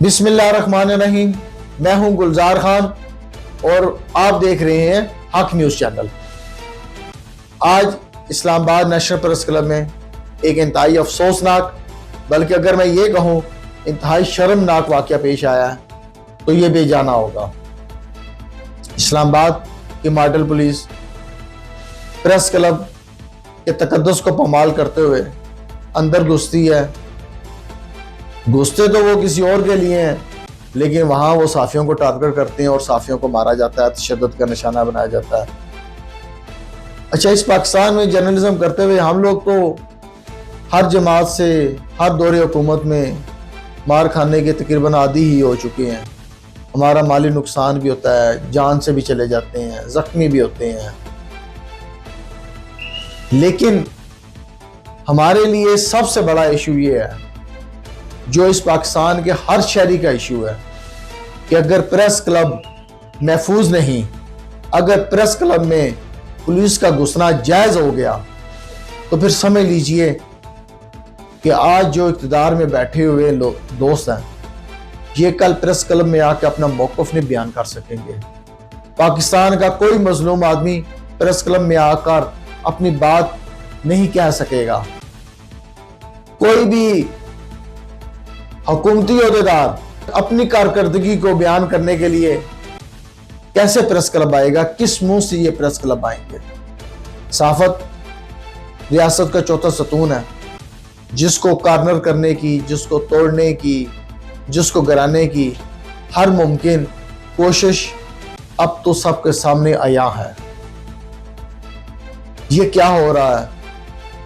بسم اللہ الرحمن الرحیم۔ میں ہوں گلزار خان اور آپ دیکھ رہے ہیں حق نیوز چینل۔ آج اسلام آباد نیشنل پریس کلب میں ایک انتہائی افسوسناک، بلکہ اگر میں یہ کہوں انتہائی شرمناک واقعہ پیش آیا ہے تو یہ بے جانا ہوگا۔ اسلام آباد کی ماڈل پولیس پریس کلب کے تقدس کو پامال کرتے ہوئے اندر گھستی ہے۔ گھستے تو وہ کسی اور کے لیے ہیں، لیکن وہاں وہ صحافیوں کو ٹارگٹ کرتے ہیں اور صحافیوں کو مارا جاتا ہے، تشدد کا نشانہ بنایا جاتا ہے۔ اچھا، اس پاکستان میں جرنلزم کرتے ہوئے ہم لوگ تو ہر جماعت سے ہر دور حکومت میں مار کھانے کے تقریباً عادی ہی ہو چکے ہیں۔ ہمارا مالی نقصان بھی ہوتا ہے، جان سے بھی چلے جاتے ہیں، زخمی بھی ہوتے ہیں، لیکن ہمارے لیے سب سے بڑا ایشو یہ ہے جو اس پاکستان کے ہر شہری کا ایشو ہے کہ اگر پریس کلب محفوظ نہیں، اگر پریس کلب میں پولیس کا گھسنا جائز ہو گیا تو پھر سمجھ لیجئے کہ آج جو اقتدار میں بیٹھے ہوئے دوست ہیں یہ کل پریس کلب میں آ کے اپنا موقف نہیں بیان کر سکیں گے۔ پاکستان کا کوئی مظلوم آدمی پریس کلب میں آ کر اپنی بات نہیں کہہ سکے گا۔ کوئی بھی حکومتی عہدیدار اپنی کارکردگی کو بیان کرنے کے لیے کیسے پریس کلب آئے گا؟ کس منہ سے یہ پریس کلب آئیں گے؟ صحافت ریاست کا چوتھا ستون ہے، جس کو کارنر کرنے کی، جس کو توڑنے کی، جس کو گرانے کی ہر ممکن کوشش اب تو سب کے سامنے عیاں ہے۔ یہ کیا ہو رہا ہے؟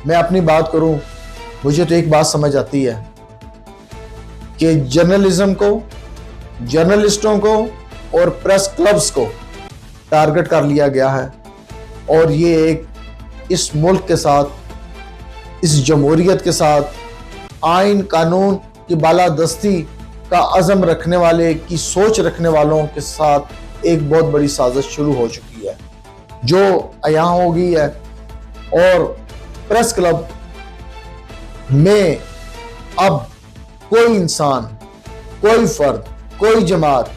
میں اپنی بات کروں، مجھے تو ایک بات سمجھ آتی ہے کہ جرنلزم کو، جرنلسٹوں کو اور پریس کلبز کو ٹارگٹ کر لیا گیا ہے، اور یہ ایک اس ملک کے ساتھ، اس جمہوریت کے ساتھ، آئین قانون کی بالادستی کا عزم رکھنے والے کی سوچ رکھنے والوں کے ساتھ ایک بہت بڑی سازش شروع ہو چکی ہے جو عیاں ہو گئی ہے۔ اور پریس کلب میں اب کوئی انسان، کوئی فرد، کوئی جماعت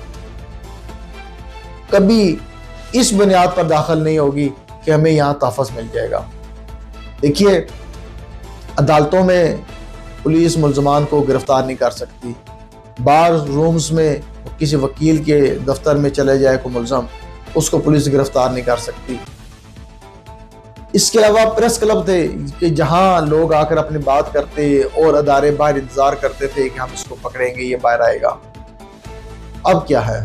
کبھی اس بنیاد پر داخل نہیں ہوگی کہ ہمیں یہاں تحفظ مل جائے گا۔ دیکھیے، عدالتوں میں پولیس ملزمان کو گرفتار نہیں کر سکتی، بار رومز میں کسی وکیل کے دفتر میں چلے جائے کوئی ملزم، اس کو پولیس گرفتار نہیں کر سکتی۔ اس کے علاوہ پریس کلب تھے کہ جہاں لوگ آ کر اپنی بات کرتے اور ادارے باہر انتظار کرتے تھے کہ ہم اس کو پکڑیں گے، یہ باہر آئے گا۔ اب کیا ہے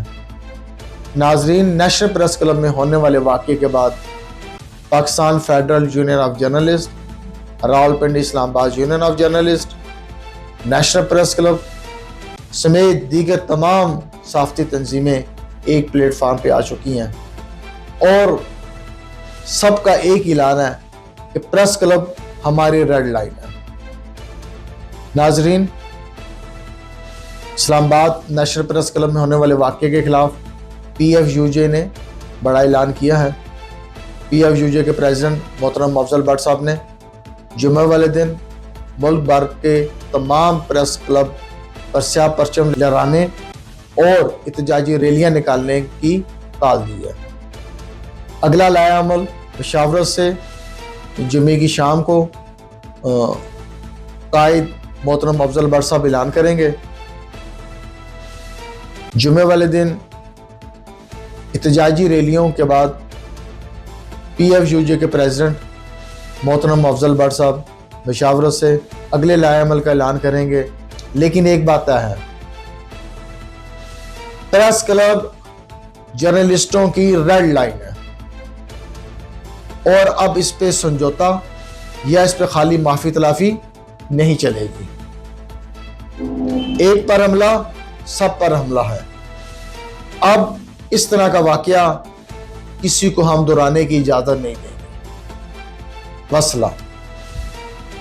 ناظرین؟ نیشنل پریس کلب میں ہونے والے واقعے کے بعد Pakistan federal union of journalist, Rawalpindi Islamabad union of journalist, national press club سمیت دیگر تمام صحافتی تنظیمیں ایک پلیٹ فارم پہ آ چکی ہیں، اور سب کا ایک اعلان ہے کہ پریس کلب ہماری ریڈ لائن ہے۔ ناظرین، اسلام آباد نیشنل پریس کلب میں ہونے والے واقعے کے خلاف پی ایف یو جے نے بڑا اعلان کیا ہے۔ پی ایف یو جے کے پریزیڈنٹ محترم افضل بٹ صاحب نے جمعہ والے دن ملک بھر کے تمام پریس کلب پر سیاہ پرچم لہرانے اور احتجاجی ریلیاں نکالنے کی کال دی ہے۔ اگلا لایا عمل مشاورت سے جمعے کی شام کو قائد محترم افضل بٹ صاحب اعلان کریں گے۔ جمعے والے دن احتجاجی ریلیوں کے بعد پی ایف یو جے کے پریزیڈنٹ محترم افضل بٹ صاحب مشاورت سے اگلے لایا عمل کا اعلان کریں گے۔ لیکن ایک بات ہے، پریس کلب جرنلسٹوں کی ریڈ لائن ہے، اور اب اس پہ سمجھوتا یا اس پہ خالی معافی تلافی نہیں چلے گی۔ ایک پر حملہ سب پر حملہ ہے۔ اب اس طرح کا واقعہ کسی کو ہم دہرانے کی اجازت نہیں دیں گے۔ وسلام۔